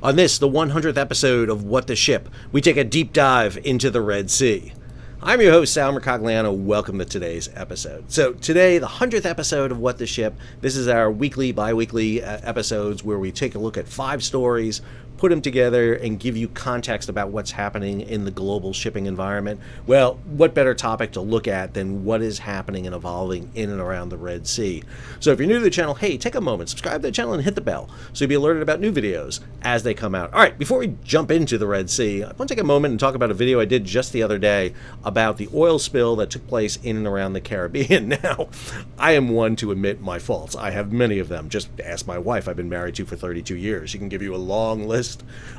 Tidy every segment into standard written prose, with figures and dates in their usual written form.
On this, the 100th episode of What the Ship, we take a deep dive into the Red Sea. I'm your host, Sal Mercogliano. Welcome to today's episode. So today, the 100th episode of What the Ship. This is our weekly, bi-weekly episodes where we take a look at 5 stories, put them together, and give you context about what's happening in the global shipping environment. Well, what better topic to look at than what is happening and evolving in and around the Red Sea? So if you're new to the channel, hey, take a moment, subscribe to the channel and hit the bell so you'll be alerted about new videos as they come out. All right, before we jump into the Red Sea, I want to take a moment and talk about a video I did just the other day about the oil spill that took place in and around the Caribbean. Now, I am one to admit my faults. I have many of them. Just ask my wife I've been married to for 32 years. She can give you a long list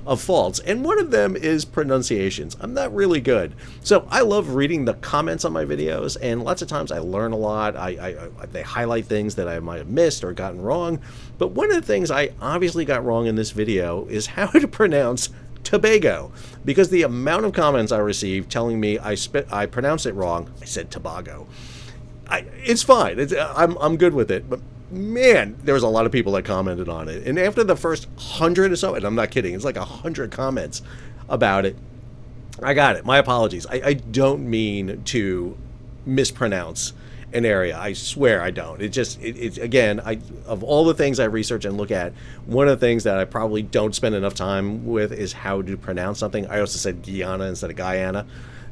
of faults, and one of them is pronunciations. I'm not really good. So I love reading the comments on my videos, and lots of times I learn a lot. They highlight things that I might have missed or gotten wrong. But one of the things I obviously got wrong in this video is how to pronounce Tobago, because the amount of comments I received telling me I pronounced it wrong. I said Tobago. It's fine. I'm good with it. But man, there was a lot of people that commented on it. And after the first 100 or so, and I'm not kidding, it's like 100 comments about it, I got it. My apologies. I don't mean to mispronounce an area. I swear I don't. It's again, of all the things I research and look at, one of the things that I probably don't spend enough time with is how to pronounce something. I also said Guyana instead of Guyana.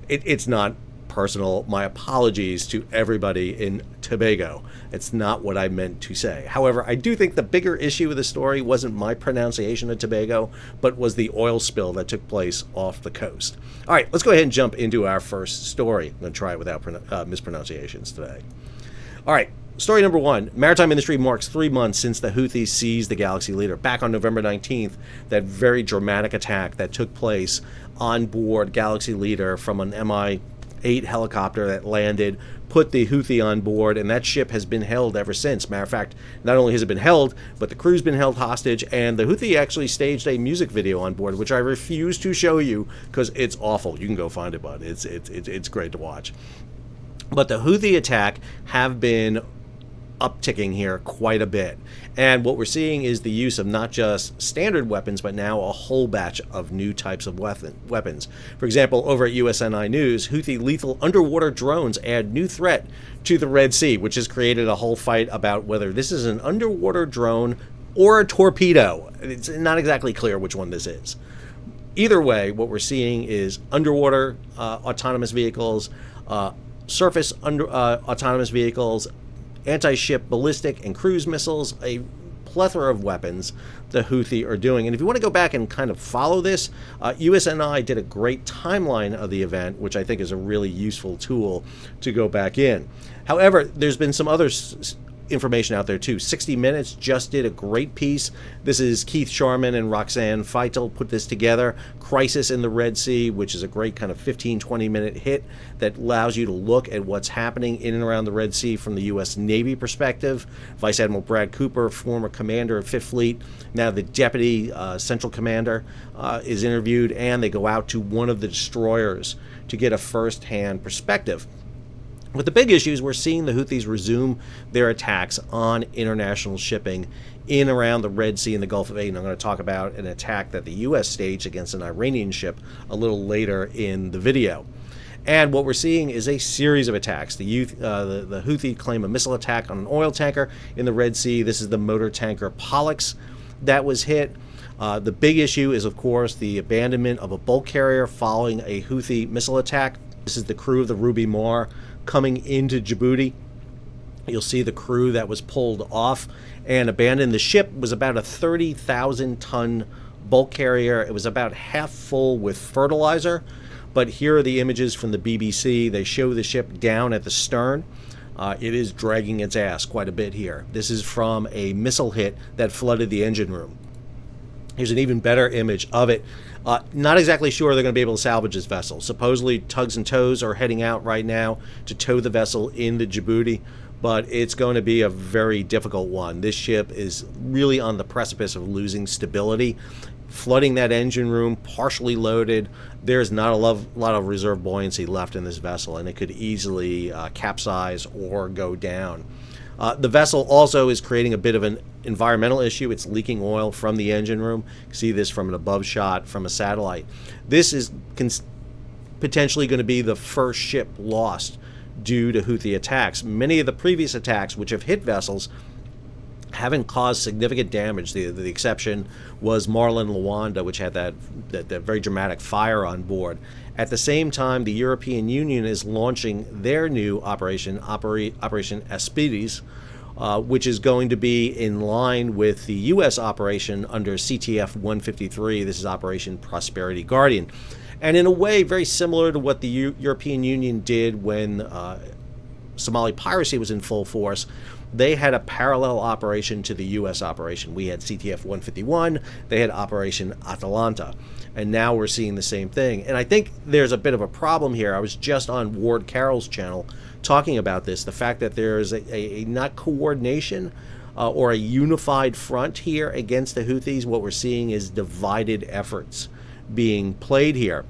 It's not personal. My apologies to everybody in Tobago. It's not what I meant to say. However, I do think the bigger issue of the story wasn't my pronunciation of Tobago, but was the oil spill that took place off the coast. All right, let's go ahead and jump into our first story. I'm going to try it without mispronunciations today. All right, story number 1. Maritime industry marks 3 months since the Houthis seized the Galaxy Leader. Back on November 19th, that very dramatic attack that took place on board Galaxy Leader from an Mi-8 helicopter that landed, put the Houthi on board, and that ship has been held ever since. Matter of fact, not only has it been held, but the crew's been held hostage, and the Houthi actually staged a music video on board, which I refuse to show you because it's awful. You can go find it, but it's great to watch. But the Houthi attack have been upticking here quite a bit. And what we're seeing is the use of not just standard weapons, but now a whole batch of new types of weapons. For example, over at USNI News, Houthi lethal underwater drones add new threat to the Red Sea, which has created a whole fight about whether this is an underwater drone or a torpedo. It's not exactly clear which one this is. Either way, what we're seeing is underwater autonomous vehicles, surface autonomous vehicles, anti-ship ballistic and cruise missiles, a plethora of weapons the Houthi are doing. And if you want to go back and kind of follow this, USNI did a great timeline of the event, which I think is a really useful tool to go back in. However, there's been some other information out there too. 60 Minutes just did a great piece. This is Keith Sharman and Roxanne Feitel put this together. Crisis in the Red Sea, which is a great kind of 15-20 minute hit that allows you to look at what's happening in and around the Red Sea from the U.S. Navy perspective. Vice Admiral Brad Cooper, former commander of Fifth Fleet, now the deputy central commander, is interviewed, and they go out to one of the destroyers to get a first-hand perspective. But the big issue is we're seeing the Houthis resume their attacks on international shipping in around the Red Sea and the Gulf of Aden. I'm going to talk about an attack that the U.S. staged against an Iranian ship a little later in the video. And what we're seeing is a series of attacks. The Houthi claim a missile attack on an oil tanker in the Red Sea. This is the motor tanker Pollux that was hit. The big issue is, of course, the abandonment of a bulk carrier following a Houthi missile attack. This is the crew of the Ruby Mar coming into Djibouti. You'll see the crew that was pulled off and abandoned. The ship was about a 30,000 ton bulk carrier. It was about half full with fertilizer. But here are the images from the BBC. They show the ship down at the stern. It is dragging its ass quite a bit here. This is from a missile hit that flooded the engine room. Here's an even better image of it. Not exactly sure they're going to be able to salvage this vessel. Supposedly, tugs and tows are heading out right now to tow the vessel into Djibouti, but it's going to be a very difficult one. This ship is really on the precipice of losing stability. Flooding that engine room, partially loaded. There's not a lot of reserve buoyancy left in this vessel, and it could easily capsize or go down. The vessel also is creating a bit of an environmental issue. It's leaking oil from the engine room. You can see this from an above shot from a satellite. This is potentially going to be the first ship lost due to Houthi attacks. Many of the previous attacks, which have hit vessels, haven't caused significant damage. The exception was Marlin Luanda, which had that very dramatic fire on board. At the same time, the European Union is launching their new Operation Aspides, which is going to be in line with the U.S. operation under CTF 153. This is Operation Prosperity Guardian. And in a way, very similar to what the European Union did when Somali piracy was in full force. They had a parallel operation to the U.S. operation. We had CTF 151. They had Operation Atalanta. And now we're seeing the same thing. And I think there's a bit of a problem here. I was just on Ward Carroll's channel talking about this, the fact that there is a not coordination or a unified front here against the Houthis. What we're seeing is divided efforts being played here.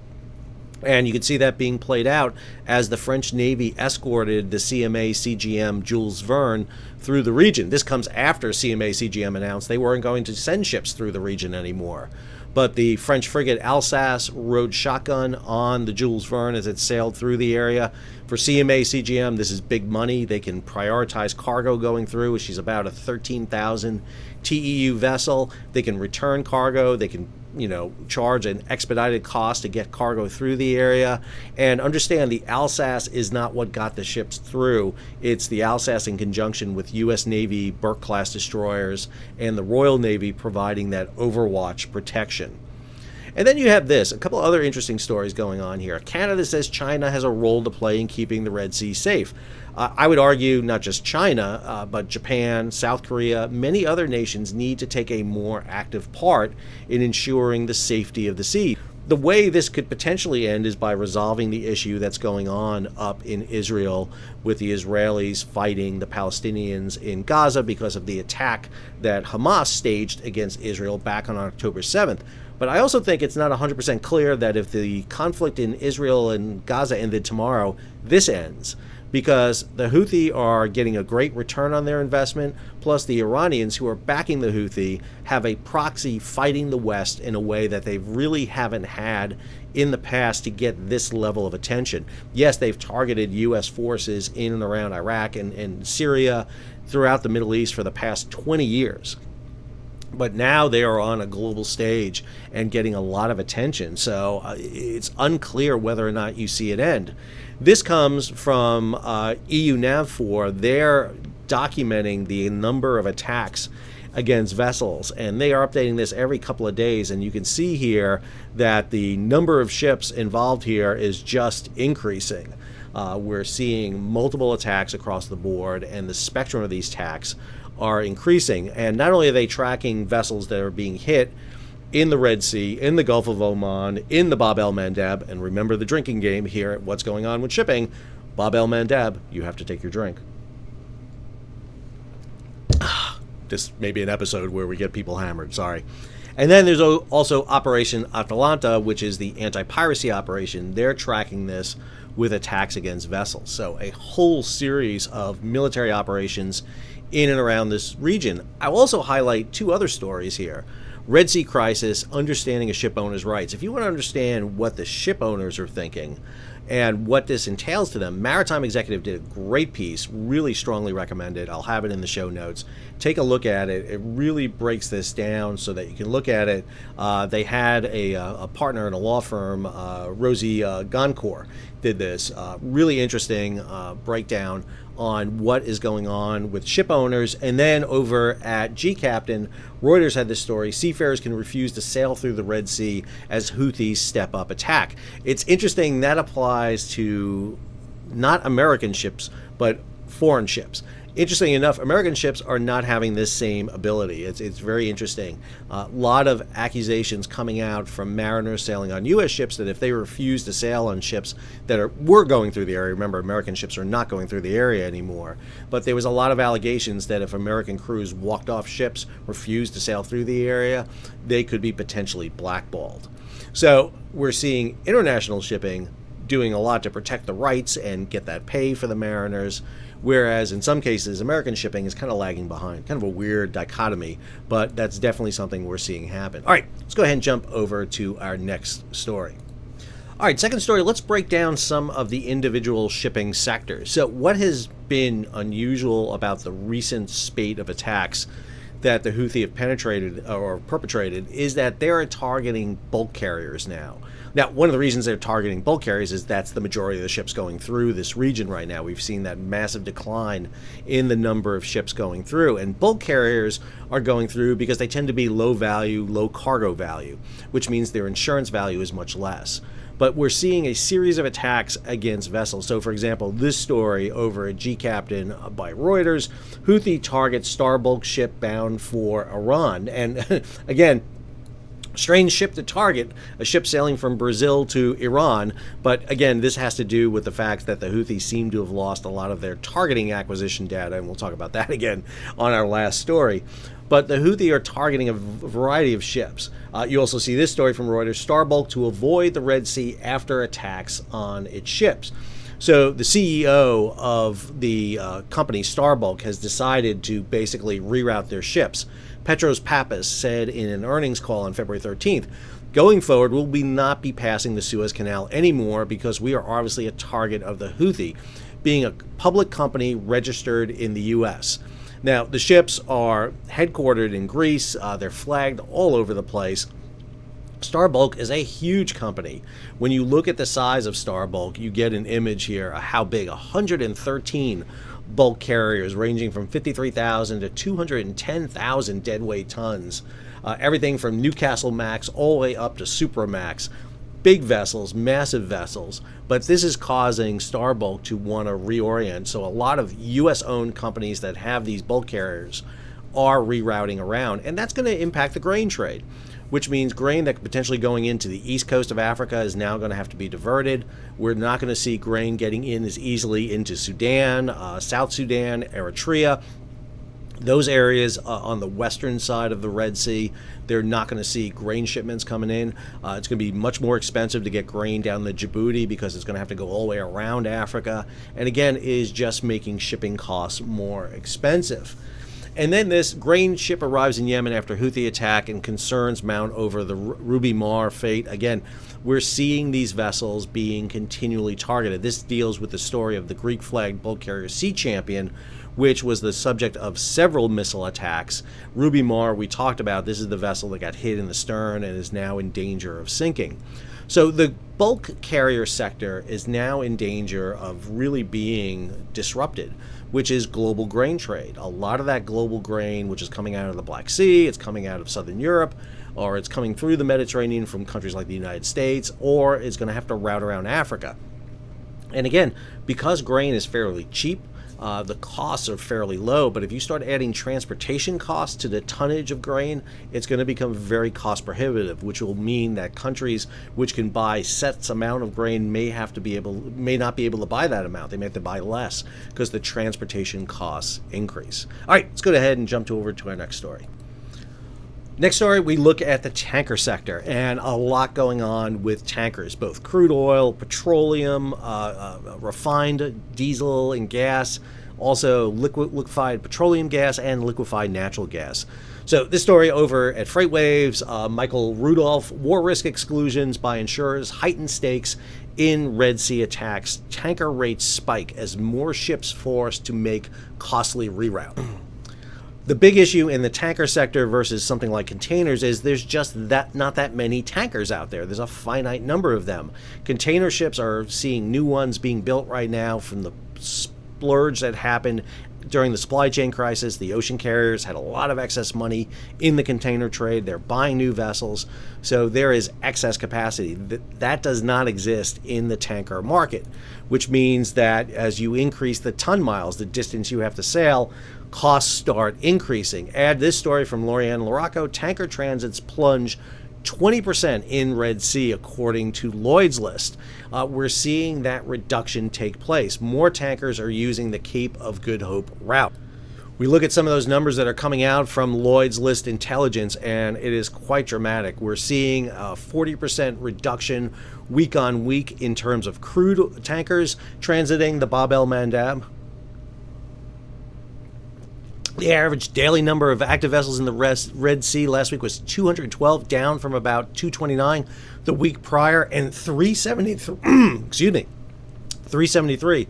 And you can see that being played out as the French Navy escorted the CMA CGM Jules Verne through the region. This comes after CMA CGM announced they weren't going to send ships through the region anymore. But the French frigate Alsace rode shotgun on the Jules Verne as it sailed through the area. For CMA CGM, this is big money. They can prioritize cargo going through. She's about a 13,000 TEU vessel. They can return cargo. They can charge an expedited cost to get cargo through the area. And understand, the Alsace is not what got the ships through. It's the Alsace in conjunction with U.S. Navy Burke-class destroyers and the Royal Navy providing that overwatch protection. And then you have this, a couple other interesting stories going on here. Canada says China has a role to play in keeping the Red Sea safe. I would argue not just China, but Japan, South Korea, many other nations need to take a more active part in ensuring the safety of the sea. The way this could potentially end is by resolving the issue that's going on up in Israel with the Israelis fighting the Palestinians in Gaza because of the attack that Hamas staged against Israel back on October 7th. But I also think it's not 100% clear that if the conflict in Israel and Gaza ended tomorrow, this ends. Because the Houthi are getting a great return on their investment, plus the Iranians who are backing the Houthi have a proxy fighting the West in a way that they really haven't had in the past to get this level of attention. Yes, they've targeted U.S. forces in and around Iraq and Syria throughout the Middle East for the past 20 years. But now they are on a global stage and getting a lot of attention. So it's unclear whether or not you see it end. This comes from EU NAVFOR. They're documenting the number of attacks against vessels, and they are updating this every couple of days. And you can see here that the number of ships involved here is just increasing. We're seeing multiple attacks across the board, and the spectrum of these attacks are increasing. And not only are they tracking vessels that are being hit in the Red Sea, in the Gulf of Oman, in the Bab el-Mandeb, and remember the drinking game here at What's Going On with Shipping, Bab el-Mandeb, you have to take your drink. This may be an episode where we get people hammered, sorry. And then there's also Operation Atalanta, which is the anti-piracy operation. They're tracking this with attacks against vessels. So a whole series of military operations in and around this region. I'll also highlight two other stories here. Red Sea crisis, understanding a ship owner's rights. If you want to understand what the ship owners are thinking and what this entails to them, Maritime Executive did a great piece, really strongly recommended. I'll have it in the show notes. Take a look at it. It really breaks this down so that you can look at it. They had a partner in a law firm, Rosie Goncourt, did this really interesting breakdown on what is going on with ship owners. And then over at G-Captain, Reuters had this story: seafarers can refuse to sail through the Red Sea as Houthis step up attack. It's interesting that applies to not American ships, but foreign ships. Interesting enough, American ships are not having this same ability. It's very interesting. A lot of accusations coming out from mariners sailing on U.S. ships that if they refuse to sail on ships that were going through the area, remember, American ships are not going through the area anymore, but there was a lot of allegations that if American crews walked off ships, refused to sail through the area, they could be potentially blackballed. So we're seeing international shipping doing a lot to protect the rights and get that pay for the mariners. whereas in some cases, American shipping is kind of lagging behind. Kind of a weird dichotomy, but that's definitely something we're seeing happen. All right, let's go ahead and jump over to our next story. All right, second story, let's break down some of the individual shipping sectors. So what has been unusual about the recent spate of attacks that the Houthi have penetrated or perpetrated is that they are targeting bulk carriers now. Now, one of the reasons they're targeting bulk carriers is that's the majority of the ships going through this region right now. We've seen that massive decline in the number of ships going through. And bulk carriers are going through because they tend to be low value, low cargo value, which means their insurance value is much less. But we're seeing a series of attacks against vessels. So, for example, this story over at G-Captain by Reuters, Houthi targets Star Bulk ship bound for Iran. And again, strange ship to target, a ship sailing from Brazil to Iran. But again, this has to do with the fact that the Houthis seem to have lost a lot of their targeting acquisition data, and we'll talk about that again on our last story. But the Houthi are targeting a variety of ships. You also see this story from Reuters, Star Bulk to avoid the Red Sea after attacks on its ships. So the CEO of the company Star Bulk has decided to basically reroute their ships. Petros Pappas said in an earnings call on February 13th, going forward, we'll not be passing the Suez Canal anymore because we are obviously a target of the Houthi, being a public company registered in the U.S. Now, the ships are headquartered in Greece. They're flagged all over the place. Star Bulk is a huge company. When you look at the size of Star Bulk, you get an image here of how big, 113 bulk carriers ranging from 53,000 to 210,000 deadweight tons. Everything from Newcastle Max all the way up to Supramax. Big vessels, massive vessels, but this is causing Star Bulk to want to reorient. So a lot of U.S.-owned companies that have these bulk carriers are rerouting around, and that's going to impact the grain trade, which means grain that potentially going into the east coast of Africa is now going to have to be diverted. We're not going to see grain getting in as easily into Sudan, South Sudan, Eritrea. Those areas on the western side of the Red Sea, they're not going to see grain shipments coming in. It's going to be much more expensive to get grain down the Djibouti because it's going to have to go all the way around Africa. And again, is just making shipping costs more expensive. And then this grain ship arrives in Yemen after Houthi attack, and concerns mount over the Ruby Mar fate. Again, we're seeing these vessels being continually targeted. This deals with the story of the Greek-flagged bulk carrier Sea Champion, which was the subject of several missile attacks. Ruby Mar, we talked about, this is the vessel that got hit in the stern and is now in danger of sinking. So the bulk carrier sector is now in danger of really being disrupted, which is global grain trade. A lot of that global grain, which is coming out of the Black Sea, it's coming out of Southern Europe, or it's coming through the Mediterranean from countries like the United States, or it's going to have to route around Africa. And again, because grain is fairly cheap, the costs are fairly low, but if you start adding transportation costs to the tonnage of grain, it's going to become very cost prohibitive, which will mean that countries which can buy sets amount of grain may not be able to buy that amount. They may have to buy less because the transportation costs increase. All right, let's go ahead and jump over to our next story. Next story, we look at the tanker sector, and a lot going on with tankers, both crude oil, petroleum, refined diesel and gas, also liquefied petroleum gas and liquefied natural gas. So this story over at FreightWaves, Michael Rudolph, war risk exclusions by insurers, heightened stakes in Red Sea attacks, tanker rates spike as more ships forced to make costly reroute. The big issue in the tanker sector versus something like containers is there's just not that many tankers out there. There's a finite number of them. Container ships are seeing new ones being built right now from the splurge that happened during the supply chain crisis. The ocean carriers had a lot of excess money in the container trade. They're buying new vessels. So there is excess capacity. That does not exist in the tanker market, which means that as you increase the ton miles, the distance you have to sail, costs start increasing. Add this story from Lorianne Larocco, tanker transits plunge 20% in Red Sea, according to Lloyd's List. We're seeing that reduction take place. More tankers are using the Cape of Good Hope route. We look at some of those numbers that are coming out from Lloyd's List Intelligence, and it is quite dramatic. We're seeing a 40% reduction week on week in terms of crude tankers transiting the Bab el Mandab. The average daily number of active vessels in the Red Sea last week was 212, down from about 229 the week prior, and 373, excuse me, 373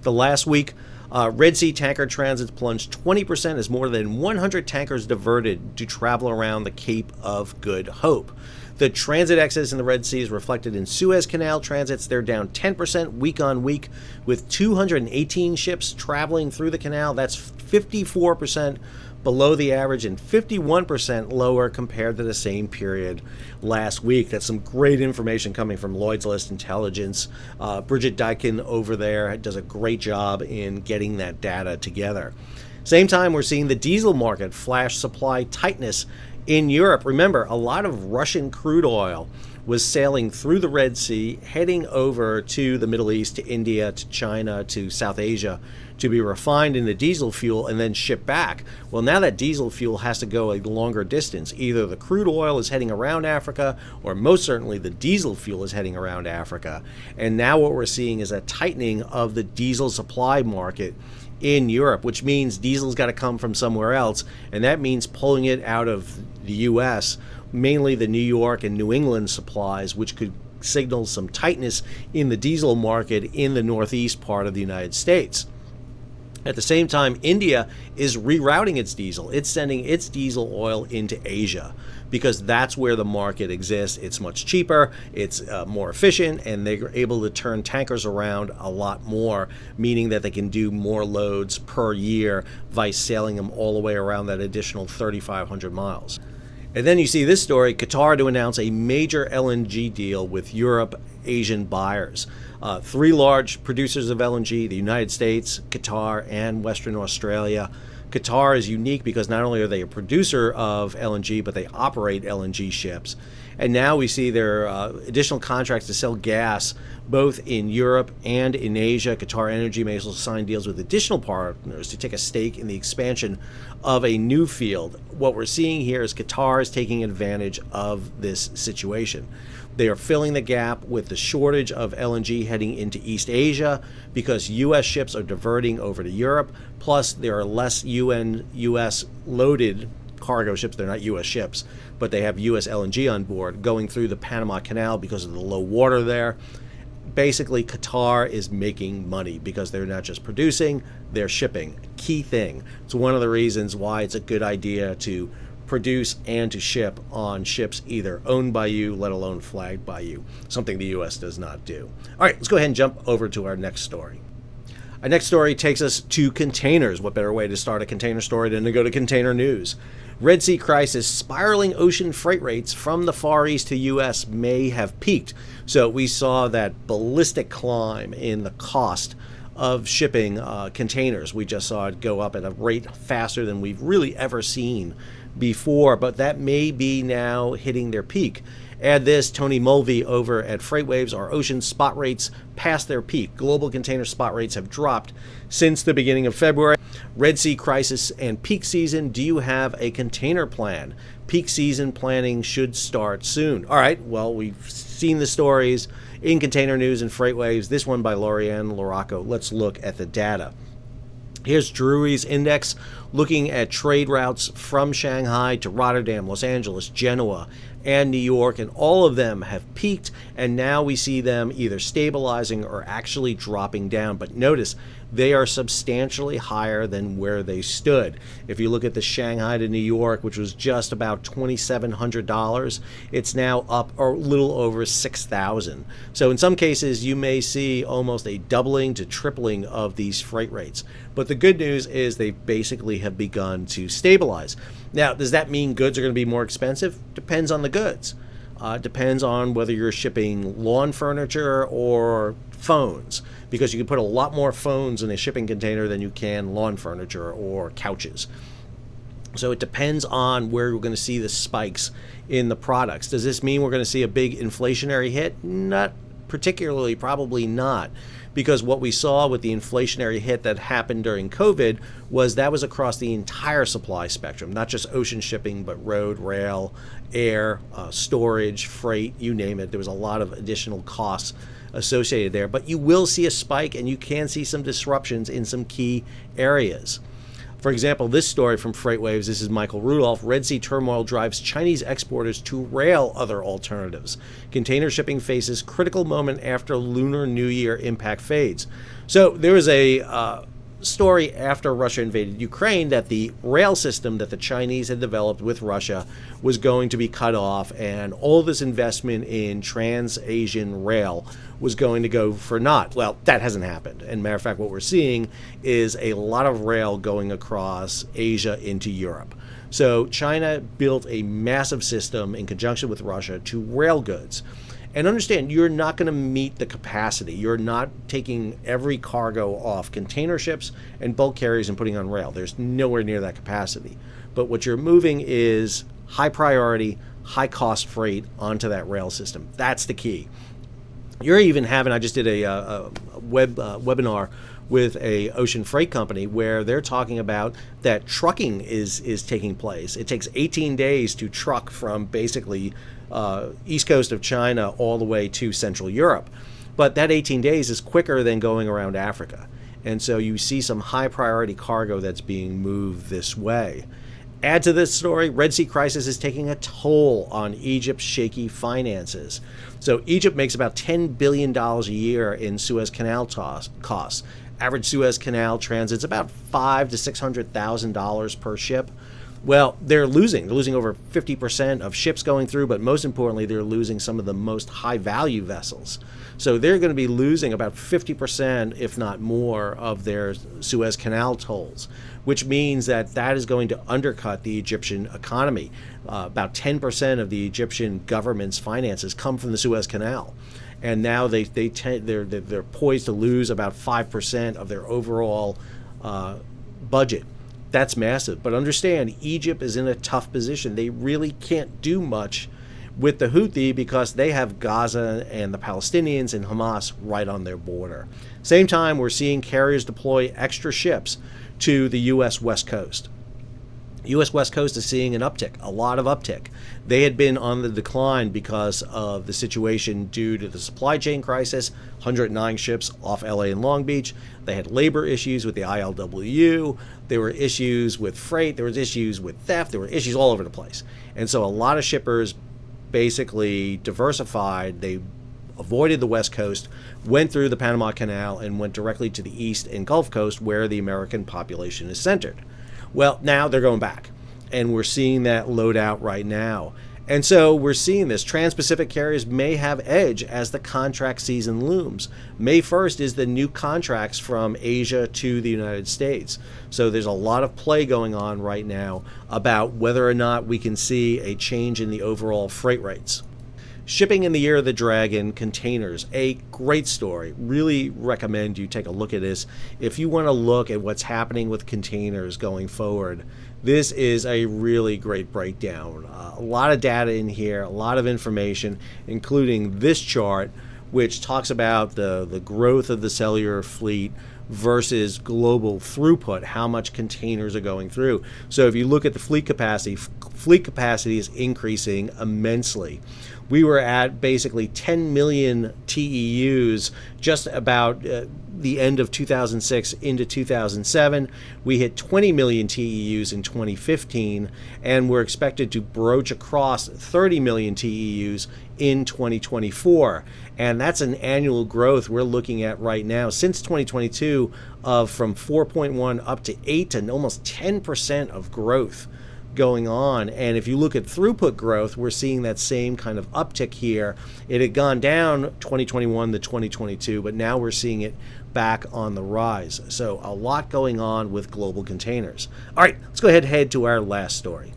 the last week. Red Sea tanker transits plunged 20% as more than 100 tankers diverted to travel around the Cape of Good Hope. The transit excess in the Red Sea is reflected in Suez Canal transits. They're down 10% week on week, with 218 ships traveling through the canal. That's 54% below the average and 51% lower compared to the same period last week. That's some great information coming from Lloyd's List Intelligence. Bridget Dykin over there does a great job in getting that data together. Same time, we're seeing the diesel market flash supply tightness in Europe. Remember, a lot of Russian crude oil was sailing through the Red Sea, heading over to the Middle East, to India, to China, to South Asia, to be refined into diesel fuel and then shipped back. Well, now that diesel fuel has to go a longer distance. Either the crude oil is heading around Africa, or most certainly the diesel fuel is heading around Africa. And now what we're seeing is a tightening of the diesel supply market in Europe, which means diesel's got to come from somewhere else, and that means pulling it out of the U.S., mainly the New York and New England supplies, which could signal some tightness in the diesel market in the northeast part of the United States. At the same time, India is rerouting its diesel. It's sending its diesel oil into Asia because that's where the market exists. It's much cheaper, it's more efficient, and they're able to turn tankers around a lot more, meaning that they can do more loads per year by sailing them all the way around that additional 3,500 miles. And then you see this story, Qatar to announce a major LNG deal with Europe Asian buyers. Three large producers of LNG, the United States, Qatar, and Western Australia. Qatar is unique because not only are they a producer of LNG, but they operate LNG ships. And now we see their additional contracts to sell gas both in Europe and in Asia. Qatar Energy may also sign deals with additional partners to take a stake in the expansion of a new field. What we're seeing here is Qatar is taking advantage of this situation. They are filling the gap with the shortage of LNG heading into East Asia because U.S. ships are diverting over to Europe. Plus, there are less U.S. loaded cargo ships. They're not U.S. ships, but they have U.S. LNG on board going through the Panama Canal because of the low water there. Basically, Qatar is making money because they're not just producing, they're shipping. Key thing. It's one of the reasons why it's a good idea to produce and to ship on ships either owned by you, let alone flagged by you, something the U.S. does not do. All right, let's go ahead and jump over to our next story. Our next story takes us to containers. What better way to start a container story than to go to container news? Red Sea crisis, spiraling ocean freight rates from the Far East to U.S. may have peaked. So we saw that ballistic climb in the cost of shipping containers. We just saw it go up at a rate faster than we've really ever seen before, but that may be now hitting their peak. Add this, Tony Mulvey over at FreightWaves, our ocean spot rates past their peak. Global container spot rates have dropped since the beginning of February. Red Sea crisis and peak season. Do you have a container plan? Peak season planning should start soon. All right, well, we've seen the stories in Container News and FreightWaves. This one by Lorianne Laraco. Let's look at the data. Here's Drewry's index looking at trade routes from Shanghai to Rotterdam, Los Angeles, Genoa, and New York, and all of them have peaked, and now we see them either stabilizing or actually dropping down. But notice, they are substantially higher than where they stood. If you look at the Shanghai to New York, which was just about $2,700, it's now up a little over $6,000. So in some cases, you may see almost a doubling to tripling of these freight rates. But the good news is they basically have begun to stabilize. Now, does that mean goods are going to be more expensive? Depends on the goods. Depends on whether you're shipping lawn furniture or phones, because you can put a lot more phones in a shipping container than you can lawn furniture or couches. So it depends on where we're going to see the spikes in the products. Does this mean we're going to see a big inflationary hit? Not particularly, probably not. Because what we saw with the inflationary hit that happened during COVID was that was across the entire supply spectrum, not just ocean shipping, but road, rail, air, storage, freight, you name it. There was a lot of additional costs associated there. But you will see a spike, and you can see some disruptions in some key areas. For example, this story from FreightWaves, this is Michael Rudolph, Red Sea turmoil drives Chinese exporters to rail other alternatives. Container shipping faces critical moment after Lunar New Year impact fades. So there was a story after Russia invaded Ukraine that the rail system that the Chinese had developed with Russia was going to be cut off, and all this investment in Trans-Asian rail was going to go for naught. Well, that hasn't happened. And matter of fact, what we're seeing is a lot of rail going across Asia into Europe. So China built a massive system in conjunction with Russia to rail goods. And understand, you're not going to meet the capacity. You're not taking every cargo off container ships and bulk carriers and putting on rail. There's nowhere near that capacity. But what you're moving is high priority, high cost freight onto that rail system. That's the key. You're even having, I just did a webinar with a ocean freight company where they're talking about that trucking is taking place. It takes 18 days to truck from basically east coast of China all the way to Central Europe. But that 18 days is quicker than going around Africa. And so you see some high priority cargo that's being moved this way. Add to this story, Red Sea crisis is taking a toll on Egypt's shaky finances. So Egypt makes about $10 billion a year in Suez Canal costs. Average Suez Canal transits about $500,000 to $600,000 per ship. Well, they're losing over 50% of ships going through, but most importantly, they're losing some of the most high-value vessels. So they're going to be losing about 50%, if not more, of their Suez Canal tolls, which means that that is going to undercut the Egyptian economy. About 10% of the Egyptian government's finances come from the Suez Canal. And now they're poised to lose about 5% of their overall budget. That's massive. But understand, Egypt is in a tough position. They really can't do much with the Houthi because they have Gaza and the Palestinians and Hamas right on their border. Same time, we're seeing carriers deploy extra ships to the U.S. West Coast. U.S. West Coast is seeing an uptick, a lot of uptick. They had been on the decline because of the situation due to the supply chain crisis, 109 ships off LA and Long Beach. They had labor issues with the ILWU. There were issues with freight. There was issues with theft. There were issues all over the place. And so a lot of shippers basically diversified. They avoided the West Coast, went through the Panama Canal, and went directly to the East and Gulf Coast where the American population is centered. Well, now they're going back, and we're seeing that load out right now. And so we're seeing this. Trans-Pacific carriers may have edge as the contract season looms. May 1st is the new contracts from Asia to the United States. So there's a lot of play going on right now about whether or not we can see a change in the overall freight rates. Shipping in the Year of the Dragon containers, a great story. Really recommend you take a look at this. If you want to look at what's happening with containers going forward, this is a really great breakdown. A lot of data in here, a lot of information, including this chart, which talks about the growth of the cellular fleet versus global throughput, how much containers are going through. So if you look at the fleet capacity is increasing immensely. We were at basically 10 million TEUs just about the end of 2006 into 2007. We hit 20 million TEUs in 2015, and we're expected to broach across 30 million TEUs in 2024. And that's an annual growth we're looking at right now since 2022 of from 4.1 up to 8 to almost 10% of growth going on. And if you look at throughput growth, we're seeing that same kind of uptick here. It had gone down 2021 to 2022, but now we're seeing it back on the rise. So a lot going on with global containers. All right, let's go ahead and head to our last story.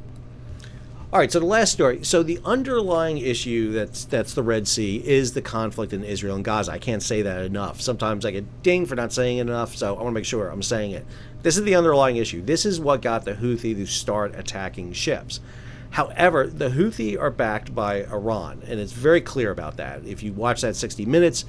All right, so the last story. So the underlying issue that's the Red Sea is the conflict in Israel and Gaza. I can't say that enough. Sometimes I get dinged for not saying it enough, so I want to make sure I'm saying it. This is the underlying issue. This is what got the Houthi to start attacking ships. However, the Houthi are backed by Iran, and it's very clear about that. If you watch that 60 Minutes,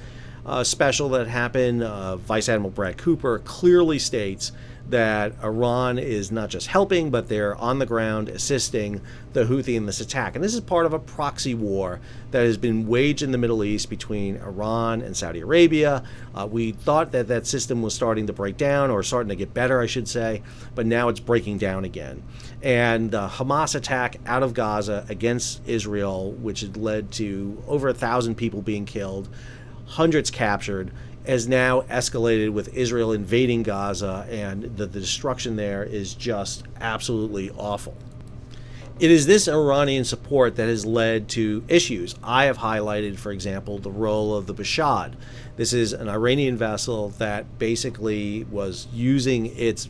special that happened, Vice Admiral Brad Cooper clearly states that Iran is not just helping, but they're on the ground assisting the Houthi in this attack. And this is part of a proxy war that has been waged in the Middle East between Iran and Saudi Arabia. We thought that that system was starting to break down, or starting to get better, I should say, but now it's breaking down again. And the Hamas attack out of Gaza against Israel, which had led to over 1,000 people being killed, hundreds captured, has now escalated with Israel invading Gaza, and the destruction there is just absolutely awful. It is this Iranian support that has led to issues. I have highlighted, for example, the role of the Bashad. This is an Iranian vessel that basically was using its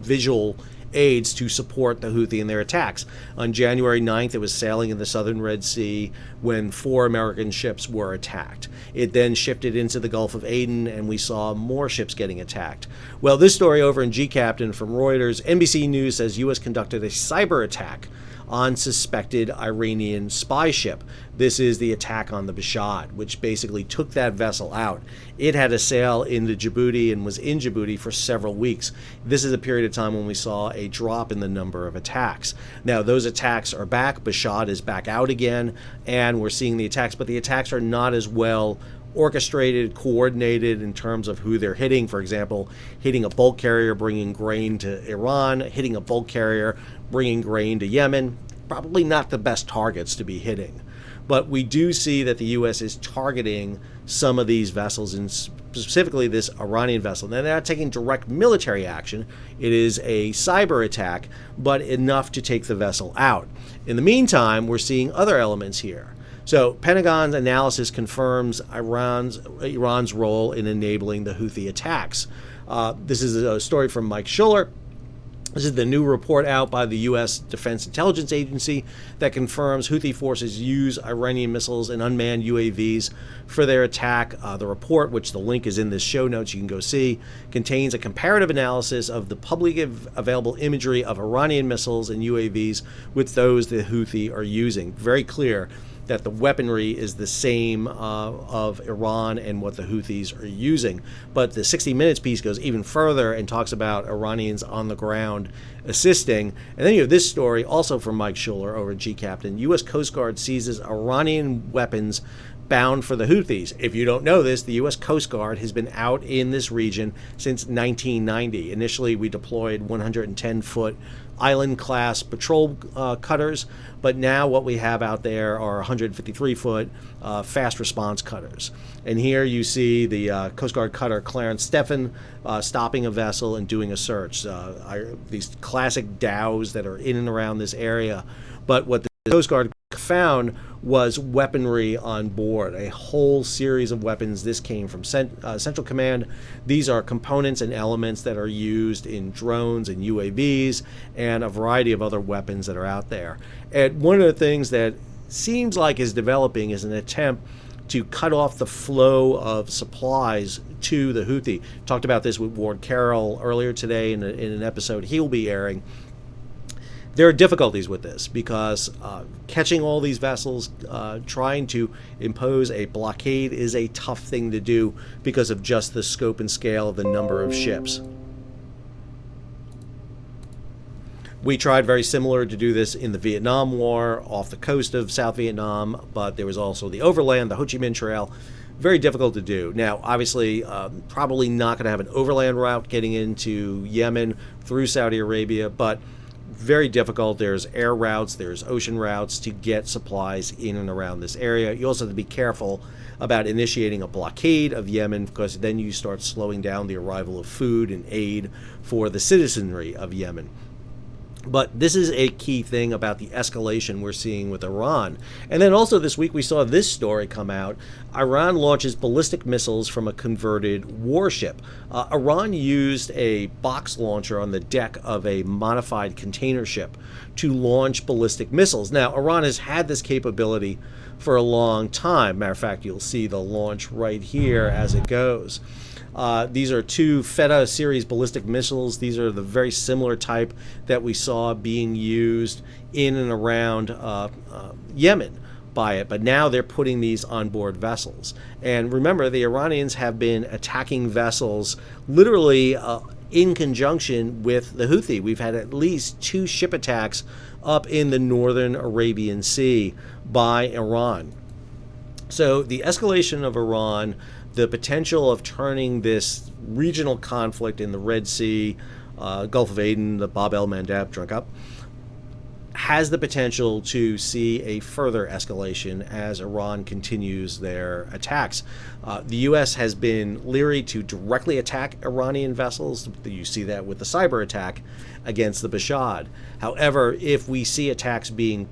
visual aids to support the Houthi in their attacks. On January 9th, it was sailing in the southern Red Sea when 4 American ships were attacked. It then shifted into the Gulf of Aden, and we saw more ships getting attacked. Well, this story over in G-Captain from Reuters, NBC News says U.S. conducted a cyber attack on suspected Iranian spy ship. This is the attack on the Bashad, which basically took that vessel out. It had to sail into Djibouti and was in Djibouti for several weeks. This is a period of time when we saw a drop in the number of attacks. Now, those attacks are back. Bashad is back out again, and we're seeing the attacks, but the attacks are not as well orchestrated, coordinated in terms of who they're hitting. For example, hitting a bulk carrier bringing grain to Iran, hitting a bulk carrier bringing grain to Yemen. Probably not the best targets to be hitting. But we do see that the U.S. is targeting some of these vessels, and specifically this Iranian vessel. Now, they're not taking direct military action. It is a cyber attack, but enough to take the vessel out. In the meantime, we're seeing other elements here. So Pentagon's analysis confirms Iran's role in enabling the Houthi attacks. This is a story from Mike Schuller. This is the new report out by the U.S. Defense Intelligence Agency that confirms Houthi forces use Iranian missiles and unmanned UAVs for their attack. The report, which the link is in this show notes, you can go see, contains a comparative analysis of the publicly available imagery of Iranian missiles and UAVs with those the Houthi are using. Very clear that the weaponry is the same of Iran and what the Houthis are using. But the 60 Minutes piece goes even further and talks about Iranians on the ground assisting. And then you have this story also from Mike Schuller over at G-Captain. U.S. Coast Guard seizes Iranian weapons bound for the Houthis. If you don't know this, the U.S. Coast Guard has been out in this region since 1990. Initially, we deployed 110-foot island-class patrol cutters, but now what we have out there are 153-foot fast response cutters. And here you see the Coast Guard cutter Clarence Stephan stopping a vessel and doing a search. These classic dhows that are in and around this area. But what the Coast Guard found was weaponry on board, a whole series of weapons. This came from Central Command. These are components and elements that are used in drones and UAVs and a variety of other weapons that are out there. And one of the things that seems like is developing is an attempt to cut off the flow of supplies to the Houthi. Talked about this with Ward Carroll earlier today in an episode he'll be airing. There are difficulties with this because catching all these vessels, trying to impose a blockade is a tough thing to do because of just the scope and scale of the number of ships. We tried very similar to do this in the Vietnam War off the coast of South Vietnam, but there was also the overland, the Ho Chi Minh Trail. Very difficult to do. Now, obviously, probably not going to have an overland route getting into Yemen through Saudi Arabia, but very difficult. There's air routes, there's ocean routes to get supplies in and around this area. You also have to be careful about initiating a blockade of Yemen because then you start slowing down the arrival of food and aid for the citizenry of Yemen. But this is a key thing about the escalation we're seeing with Iran. And then also this week we saw this story come out. Iran launches ballistic missiles from a converted warship. Iran used a box launcher on the deck of a modified container ship to launch ballistic missiles. Now, Iran has had this capability for a long time. Matter of fact, you'll see the launch right here as it goes. These are two Feta series ballistic missiles. These are the very similar type that we saw being used in and around Yemen. by it, but now they're putting these on board vessels. And remember, the Iranians have been attacking vessels literally in conjunction with the Houthi. We've had at least 2 ship attacks up in the northern Arabian Sea by Iran. So the escalation of Iran, the potential of turning this regional conflict in the Red Sea, Gulf of Aden, the Bab el-Mandeb drunk up, has the potential to see a further escalation as Iran continues their attacks. The U.S. has been leery to directly attack Iranian vessels. You see that with the cyber attack against the Bashad. However, if we see attacks being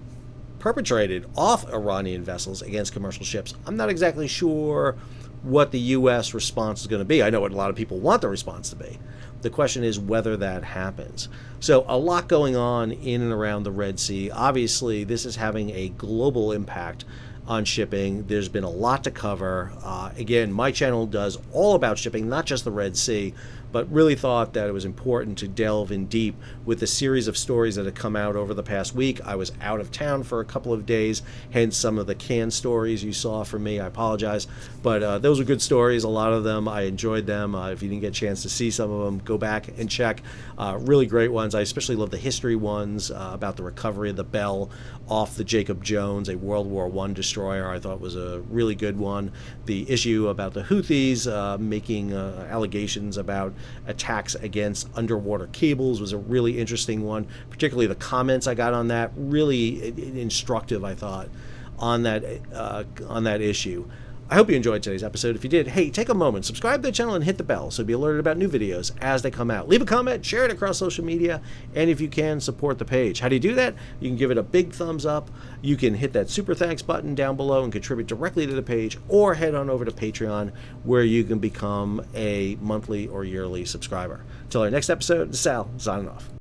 perpetrated off Iranian vessels against commercial ships, I'm not exactly sure what the U.S. response is going to be. I know what a lot of people want the response to be. The question is whether that happens. So a lot going on in and around the Red Sea. Obviously, this is having a global impact on shipping. There's been a lot to cover. Again, my channel does all about shipping, not just the Red Sea, but really thought that it was important to delve in deep with the series of stories that have come out over the past week. I was out of town for a couple of days, hence some of the canned stories you saw from me. I apologize, but those were good stories. A lot of them, I enjoyed them. If you didn't get a chance to see some of them, go back and check. Really great ones. I especially love the history ones about the recovery of the Belle off the Jacob Jones, a World War I destroyer. I thought was a really good one. The issue about the Houthis making allegations about attacks against underwater cables was a really interesting one. Particularly the comments I got on that, really instructive, I thought, on that issue. I hope you enjoyed today's episode. If you did, hey, take a moment, subscribe to the channel and hit the bell so you'll be alerted about new videos as they come out. Leave a comment, share it across social media, and if you can, support the page. How do you do that? You can give it a big thumbs up. You can hit that super thanks button down below and contribute directly to the page, or head on over to Patreon where you can become a monthly or yearly subscriber. Until our next episode, Sal signing off.